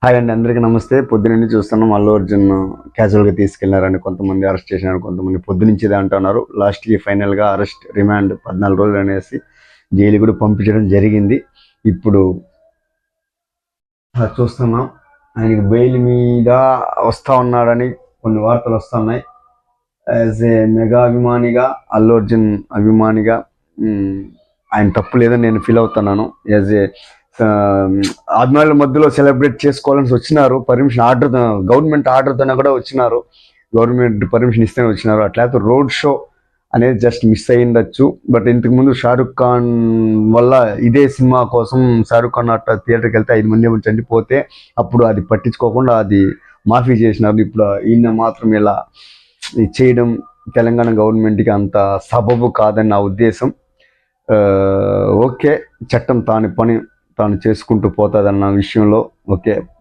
Hi అండి, అందరికీ నమస్తే. పొద్దున్నే చూస్తున్నాం అల్లు అర్జున్ క్యాజువల్గా తీసుకెళ్లారని కొంతమంది అరెస్ట్ చేసినారు, కొంతమంది పొద్దునుంచి ఇదే అంటున్నారు. లాస్ట్కి ఫైనల్గా అరెస్ట్, రిమాండ్ 14 రోజులు అనేసి జైలు కూడా పంపించడం జరిగింది. ఇప్పుడు చూస్తున్నాం ఆయనకి బెయిల్ మీద వస్తా ఉన్నాడని కొన్ని వార్తలు వస్తున్నాయి. యాజ్ ఏ మెగా అభిమానిగా, అల్లు అర్జున్ అభిమానిగా ఆయన తప్పు లేదని నేను ఫీల్ అవుతున్నాను. యాజ్ ఏ అభిమానుల మధ్యలో సెలబ్రేట్ చేసుకోవాలని వచ్చినారు. పర్మిషన్ ఆర్డర్, గవర్నమెంట్ ఆర్డర్తోనే కూడా వచ్చినారు. గవర్నమెంట్ పర్మిషన్ ఇస్తేనే వచ్చినారు. అట్లయితే రోడ్ షో అనేది జస్ట్ మిస్ అయ్యిండొచ్చు. బట్ ఇంతకుముందు షారుఖ్ ఖాన్ వల్ల ఇదే సినిమా కోసం షారుఖ్ ఖాన్ అట్లా థియేటర్కి వెళ్తే 5 మంది చనిపోతే అప్పుడు అది పట్టించుకోకుండా అది మాఫీ చేసినారు. ఇప్పుడు ఈయన మాత్రం ఇలా చేయడం తెలంగాణ గవర్నమెంట్కి అంత సబబు కాదని నా ఉద్దేశం. ఓకే, చట్టం తాని పని తాను చేసుకుంటూ పోతుందన్న విషయంలో ఓకే.